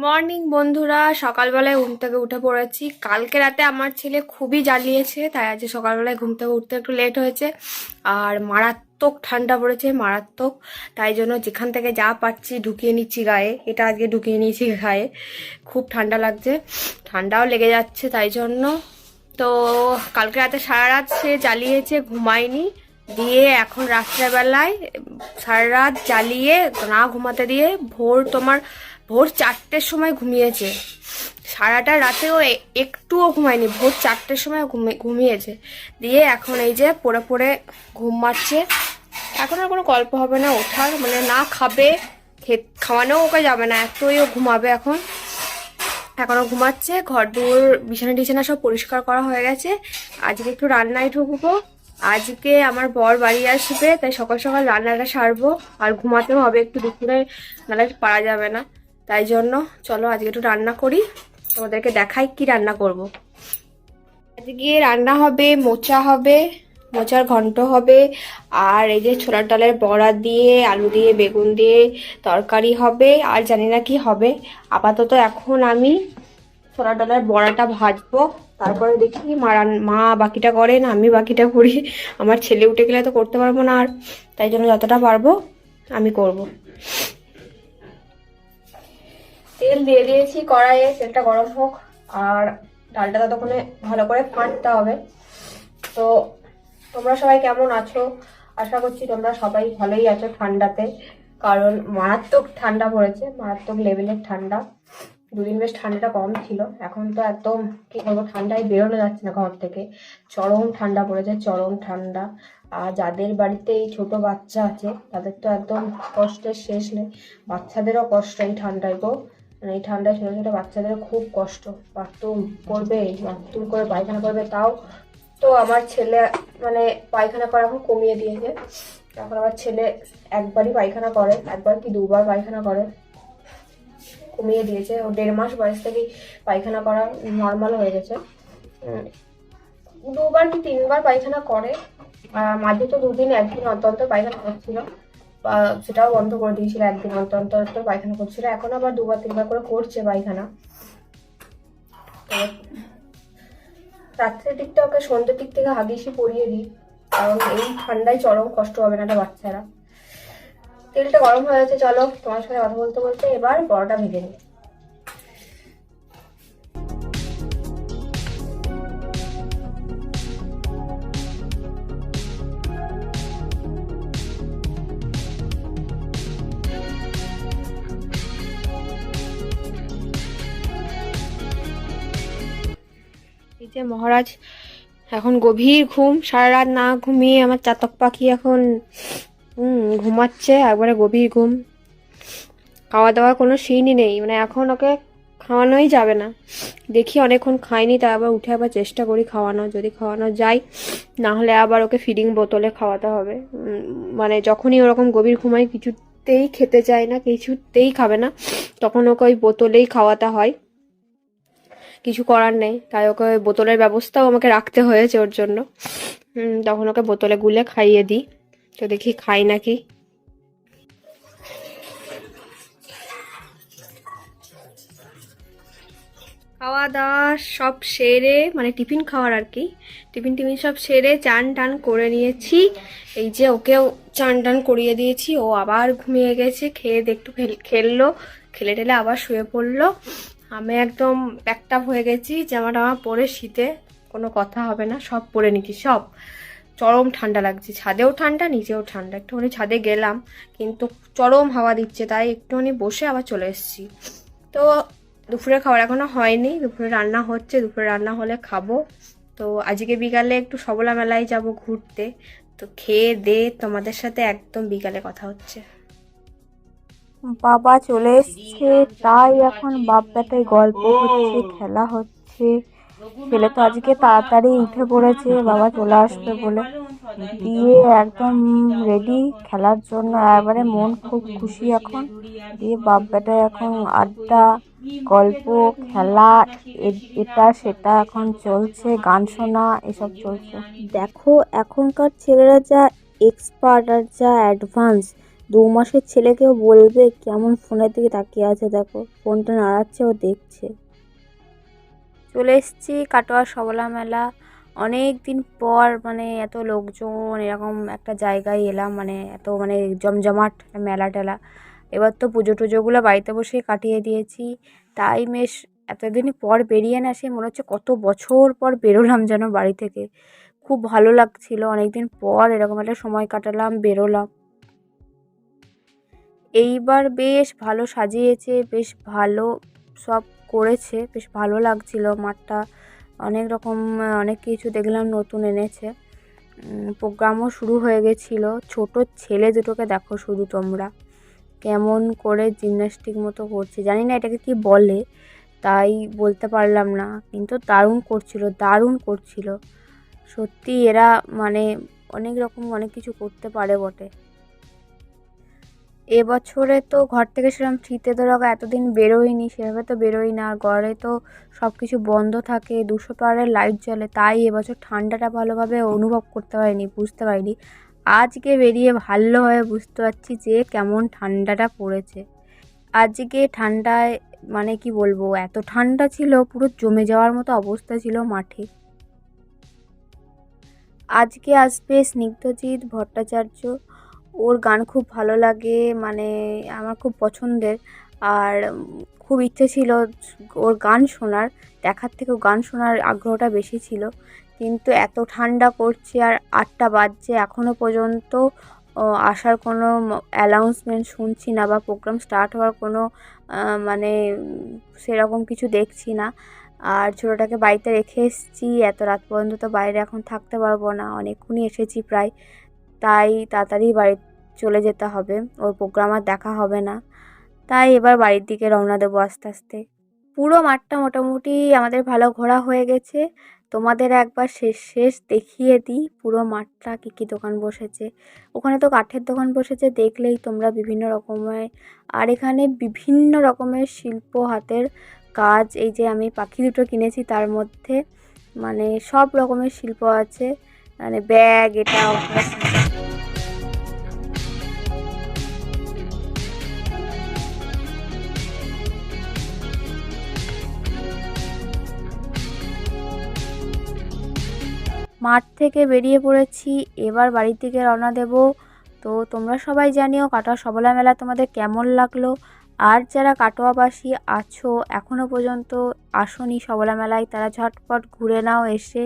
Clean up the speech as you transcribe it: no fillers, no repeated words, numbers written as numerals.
Morning বন্ধুরা, সকালবেলায় ঘুম থেকে উঠে পড়েছি। কালকে রাতে আমার ছেলে খুবই জ্বালিয়েছে, তাই আজ সকালবেলায় ঘুম থেকে উঠতে একটু লেট হয়েছে। আর মারাত্মক ঠান্ডা পড়েছে, মারাত্মক। তাই জন্য যেখান থেকে যা পাচ্ছি ঢুকিয়ে নিচ্ছি গায়ে। এটা আজকে ঢুকিয়ে নিয়েছি গায়ে, খুব ঠান্ডা লাগছে, ঠান্ডাও লেগে যাচ্ছে তাই জন্য। তো কালকে রাতে সারা রাত সে জ্বালিয়েছে, ঘুমায়নি। দিয়ে এখন রাত্রেবেলায় সারা রাত জ্বালিয়ে না ঘুমাতে দিয়ে ভোর 4টের সময় ঘুমিয়েছে। সারাটা রাতেও একটুও ঘুমায়নি, ভোর 4টের সময় ঘুমিয়েছে। দিয়ে এখন এই যে পড়ে পড়ে ঘুম মারছে। এখন আর কোনো গল্প হবে না ওঠার, মানে না খাবে, খাওয়ানোও ওকে যাবে না, এতই ও ঘুমাবে এখন। এখনো ঘুমাচ্ছে। ঘর দূর বিছানা টিছানা সব পরিষ্কার করা হয়ে গেছে। আজকে একটু রান্নায় ঢুকবো। আজকে আমার বর বাড়ি আসবে, তাই সকাল সকাল রান্নাটা সারবো। আর ঘুমাতেও হবে একটু, দুপুরে নাহলে পারা যাবে না। তাই জন্য চলো আজকে একটু রান্না করি, তোমাদেরকে দেখাই কি রান্না করব। আজকে রান্না হবে মোচা হবে, মোচার ঘন্ট হবে। আর এই যে ছোলার ডালের বড়া দিয়ে, আলু দিয়ে, বেগুন দিয়ে তরকারি হবে। আর জানি না কি হবে। আপাতত এখন আমি ছোলার ডালের বড়াটা ভাজবো, তারপরে দেখি মা বাকিটা করেন, আমি বাকিটা করি। আমার ছেলে উঠে গেলে তো করতে পারবো না আর, তাই জন্য যতটা পারবো আমি করব। তেল দিয়ে দিয়েছি কড়াইয়ে, তেলটা গরম হোক। আর ডালটা ততক্ষণে ভালো করে ফাটতে হবে। তো তোমরা সবাই কেমন আছো? আশা করছি তোমরা সবাই ভালোই আছো ঠান্ডাতে, কারণ মারাত্মক ঠান্ডা পড়েছে, মারাত্মক লেভেলের ঠান্ডা। দুদিন বেশ ঠান্ডাটা কম ছিল, এখন তো একদম কি বলবো, ঠান্ডায় বেরোনো যাচ্ছে না ঘর থেকে। চরম ঠান্ডা পড়েছে, চরম ঠান্ডা। আর যাদের বাড়িতে এই ছোট বাচ্চা আছে তাদের তো একদম কষ্টের শেষ নেই। বাচ্চাদেরও কষ্ট এই ঠান্ডায় গো, মানে এই ঠান্ডায় ছোটো ছোটো বাচ্চাদেরও খুব কষ্ট। বাথরুম করবে, বাথরুম করে পায়খানা করবে, তাও তো আমার ছেলে মানে পায়খানা করা এখন কমিয়ে দিয়েছে। এখন আমার ছেলে একবারই পায়খানা করে, একবার কি দুবার পায়খানা করে, কমিয়ে দিয়েছে। ও 1.5 মাস বয়স থেকেই পায়খানা করা নর্মাল হয়ে গেছে। 2বার কি 3বার পায়খানা করে। মাঝে তো 2 দিন 1 দিন অন্তর অন্তর পায়খানা করছিল, সেটাও বন্ধ করে দিয়েছিল, 1 দিন অন্তর অন্তর পায়খানা করছিল। এখন আবার 2বার 3বার করে করছে পায়খানা। রাত্রের দিকটা ওকে সন্ধ্যের দিক থেকে হাগিসি পরিয়ে দিই, কারণ এই ঠান্ডায় চরম কষ্ট হবে না বাচ্চারা। তেলটা গরম হয়ে গেছে, চলো তোমার সাথে কথা বলতে বলতে এবার বড়াটা ভেজে নিই। এই যে মহারাজ এখন গভীর ঘুম, সারা রাত না ঘুমিয়ে আমার চাতক পাখি এখন ঘুমাচ্ছে, একবারে গভীর ঘুম। খাওয়া দাওয়ার কোনো সিনই নেই, মানে এখন ওকে খাওয়ানোই যাবে না। দেখি অনেকক্ষণ খাইনি, তাই আবার উঠে আবার চেষ্টা করি খাওয়ানো, যদি খাওয়ানো যায়। না হলে আবার ওকে ফিডিং বোতলে খাওয়াতে হবে। মানে যখনই ওরকম গভীর ঘুমায়, কিছুতেই খেতে চায় না, কিছুতেই খাবে না, তখন ওকে ওই বোতলেই খাওয়াতে হয়। কিছু করার নেই, তাই ওকে বোতলের ব্যবস্থাও আমাকে রাখতে হয়েছে ওর জন্য। তখন ওকে বোতলে গুলে খাইয়ে দিই। তো দেখি খাই নাকি। খাওয়া দাওয়া সব সেরে, মানে টিফিন খাওয়ার আর কি, টিফিন সব সেরে চান টান করে নিয়েছি। এই যে ওকেও চান টান করিয়ে দিয়েছি, ও আবার ঘুমিয়ে গেছে। খেয়ে একটু খেললো, খেলে টেলে আবার শুয়ে পড়লো। আমি একদম প্যাকড আপ হয়ে গেছি, জামা টামা পরে, শীতে কোনো কথা হবে না, সব পরে নিচ্ছি সব। চরম ঠান্ডা লাগছে, ছাদেও ঠান্ডা, নিচেও ঠান্ডা। একটুখানি ছাদে গেলাম, কিন্তু চরম হাওয়া দিচ্ছে, তাই একটুখানি বসে আবার চলে এসেছি। তো দুপুরে খাবার এখনো হয়নি, দুপুরে রান্না হচ্ছে, দুপুরে রান্না হলে খাবো। তো আজকে বিকালে একটু সবলা মেলায় যাব ঘুরতে। তো খেয়ে দে তোমাদের সাথে একদম বিকালে কথা হচ্ছে। বাবা চলে এসছে, তাই এখন বাপ বেটায় গল্প হচ্ছে, খেলা হচ্ছে। ছেলে তো আজকে তাড়াতাড়ি উঠে পড়েছে বাবা চলে আসবে বলে, দিয়ে একদম রেডি খেলার জন্য, এবারে মন খুব খুশি এখন। দিয়ে বাপ বেটায় এখন আড্ডা, গল্প, খেলা, এটা সেটা এখন চলছে, গান শোনা এসব চলছে। দেখো এখনকার ছেলেরা যা এক্সপার্ট আর যা অ্যাডভান্স, 2 মাসের ছেলেকেও বলবে কেমন ফোনের দিকে তাকিয়ে আছে, দেখো ফোনটা নাড়াচ্ছে, ও দেখছে। চলে এসেছি কাটোয়া সবলা মেলা। অনেক দিন পর মানে এত লোকজন এরকম একটা জায়গায় এলাম, মানে এত মানে জমজমাট মেলা টেলা। এবার তো পুজো টুজোগুলো বাড়িতে বসেই কাটিয়ে দিয়েছি, তাই বেশ এতদিন পর বেরিয়ে না সে মনে হচ্ছে কত বছর পর বেরোলাম যেন বাড়ি থেকে। খুব ভালো লাগছিল, অনেকদিন পর এরকম একটা সময় কাটালাম, বেরোলাম। এইবার বেশ ভালো সাজিয়েছে, বেশ ভালো সব করেছে, বেশ ভালো লাগছিল মাঠটা। অনেক রকম অনেক কিছু দেখলাম নতুন এনেছে। প্রোগ্রামও শুরু হয়ে গেছিলো। ছোট ছেলে দুটোকে দেখো শুধু তোমরা, কেমন করে জিমন্যাস্টিক মতো করছে, জানি না এটাকে কি বলে, তাই বলতে পারলাম না, কিন্তু দারুণ করছিল, দারুণ করছিল সত্যি। এরা মানে অনেক রকম অনেক কিছু করতে পারে বটে। এবছরে তো ঘর থেকে সেরকম শীতে ধরো এতদিন বেরোয়নি, সেভাবে তো বেরোই না, আর ঘরে তো সব কিছু বন্ধ থাকে, 200 পাওয়ারের লাইট জ্বলে, তাই এবছর ঠান্ডাটা ভালোভাবে অনুভব করতে পারিনি, বুঝতে পারিনি। আজকে বেরিয়ে ভালোভাবে বুঝতে পারছি যে কেমন ঠান্ডাটা পড়েছে। আজকে ঠান্ডায় মানে কি বলবো, এত ঠান্ডা ছিল, পুরো জমে যাওয়ার মতো অবস্থা ছিল মাঠে। আজকে আসবে স্নিগ্ধজিৎ ভট্টাচার্য, ওর গান খুব ভালো লাগে, মানে আমার খুব পছন্দের। আর খুব ইচ্ছে ছিল ওর গান শোনার, দেখার থেকেও গান শোনার আগ্রহটা বেশি ছিল। কিন্তু এত ঠান্ডা করছে আর 8টা বাজছে, এখনও পর্যন্ত আসার কোনো অ্যানাউন্সমেন্ট শুনছি না, বা প্রোগ্রাম স্টার্ট হওয়ার কোনো মানে সেরকম কিছু দেখছি না। আর ছোটোটাকে বাড়িতে রেখে এসেছি, এত রাত পর্যন্ত তো বাইরে এখন থাকতে পারবো না, অনেকক্ষণই এসেছি প্রায়, তাই তাড়াতাড়ি বাড়ি চলে যেতে হবে, ওর প্রোগ্রাম আর দেখা হবে না। তাই এবার বাড়ির দিকে রওনা দেবো আস্তে আস্তে। পুরো মাঠটা মোটামুটি আমাদের ভালো ঘোরা হয়ে গেছে। তোমাদের একবার শেষ শেষ দেখিয়ে দিই পুরো মাঠটা কী কী দোকান বসেছে। ওখানে তো কাঠের দোকান বসেছে, দেখলেই তোমরা বিভিন্ন রকমের। আর এখানে বিভিন্ন রকমের শিল্প, হাতের কাজ। এই যে আমি পাখি দুটো কিনেছি, তার মধ্যে মানে সব রকমের শিল্প আছে, মানে ব্যাগ, এটা ওটা। মাঠ থেকে বেরিয়ে পড়েছি, এবার বাড়ির দিকে রওনা দেব। তো তোমরা সবাই জানিও কাটোয়া সবলা মেলা তোমাদের কেমন লাগলো। আর যারা কাটোয়াবাসী আছো এখনও পর্যন্ত আসোনি সবলা মেলায়, তারা ঝটপট ঘুরে নাও এসে।